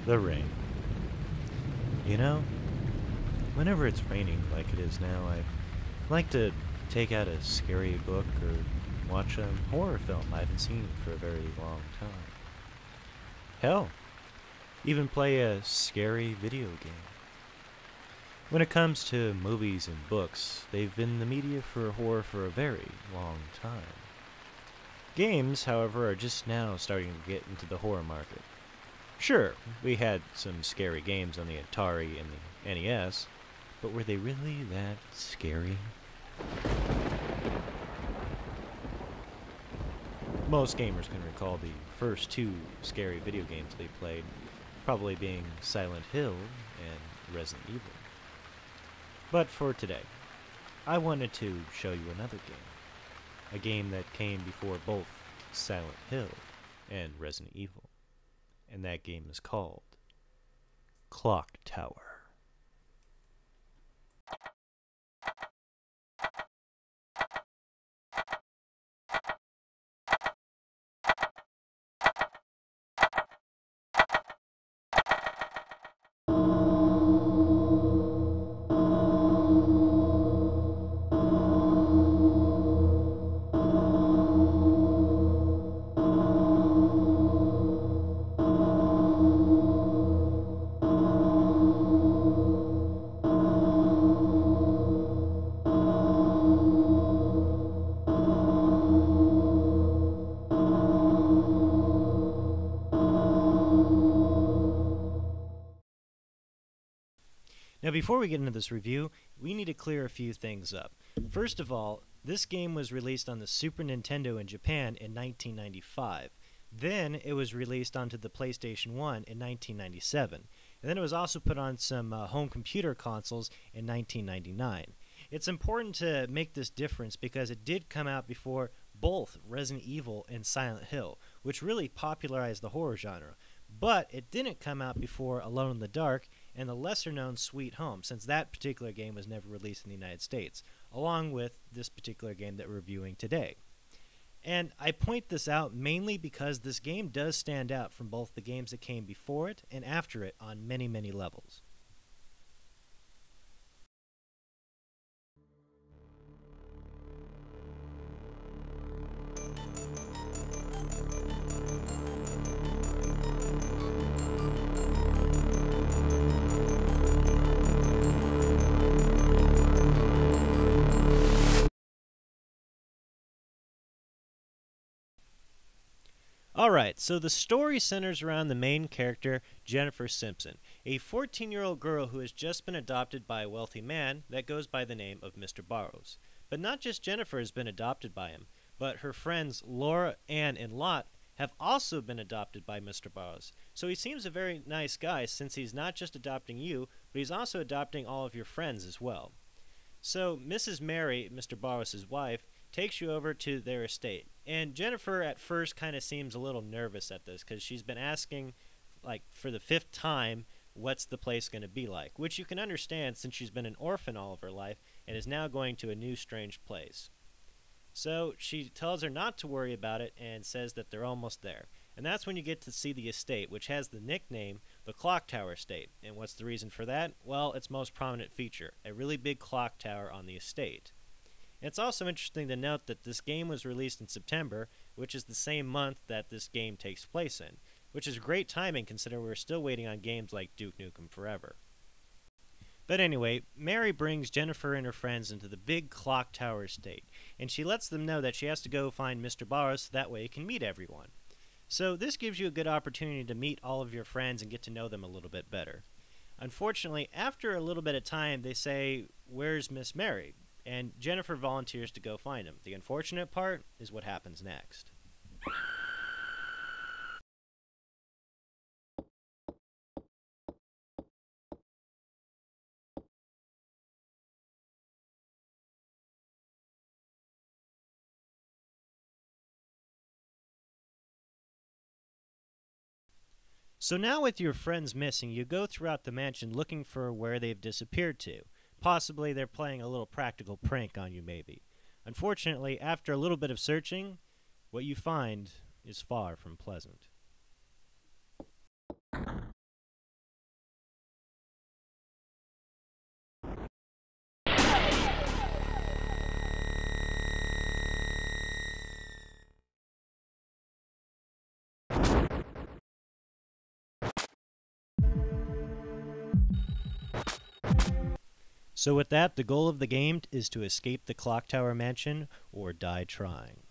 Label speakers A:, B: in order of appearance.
A: The rain. You know, whenever it's raining like it is now, I like to take out a scary book or watch a horror film I haven't seen for a very long time. Hell, even play a scary video game. When it comes to movies and books, they've been the media for horror for a very long time. Games, however, are just now starting to get into the horror market. Sure, we had some scary games on the Atari and the NES, but were they really that scary? Most gamers can recall the first two scary video games they played, probably being Silent Hill and Resident Evil. But for today, I wanted to show you another game. A game that came before both Silent Hill and Resident Evil. And that game is called Clocktower. Now, before we get into this review, we need to clear a few things up. First of all, this game was released on the Super Nintendo in Japan in 1995. Then it was released onto the PlayStation 1 in 1997. And then it was also put on some home computer consoles in 1999. It's important to make this difference because it did come out before both Resident Evil and Silent Hill, which really popularized the horror genre. But it didn't come out before Alone in the Dark and the lesser-known Sweet Home, since that particular game was never released in the United States, along with this particular game that we're reviewing today. And I point this out mainly because this game does stand out from both the games that came before it and after it on many, many levels. Alright, so the story centers around the main character, Jennifer Simpson, a 14-year-old girl who has just been adopted by a wealthy man that goes by the name of Mr. Barrows. But not just Jennifer has been adopted by him, but her friends Laura, Ann, and Lot have also been adopted by Mr. Barrows. So he seems a very nice guy since he's not just adopting you, but he's also adopting all of your friends as well. So Mrs. Mary, Mr. Barrows' wife, takes you over to their estate. And Jennifer at first kind of seems a little nervous at this because she's been asking, like, for the 5th time, what's the place going to be like? Which you can understand since she's been an orphan all of her life and is now going to a new strange place. So she tells her not to worry about it and says that they're almost there. And that's when you get to see the estate, which has the nickname the Clocktower Estate. And what's the reason for that? Well, its most prominent feature, a really big clock tower on the estate. It's also interesting to note that this game was released in September, which is the same month that this game takes place in, which is great timing considering we're still waiting on games like Duke Nukem Forever. But anyway, Mary brings Jennifer and her friends into the big clock tower estate, and she lets them know that she has to go find Mr. Barrows so that way he can meet everyone. So this gives you a good opportunity to meet all of your friends and get to know them a little bit better. Unfortunately, after a little bit of time, they say, "Where's Miss Mary?" And Jennifer volunteers to go find him. The unfortunate part is what happens next. So now with your friends missing, you go throughout the mansion looking for where they've disappeared to. Possibly they're playing a little practical prank on you maybe. Unfortunately, after a little bit of searching, what you find is far from pleasant. So with that, the goal of the game is to escape the Clocktower mansion or die trying.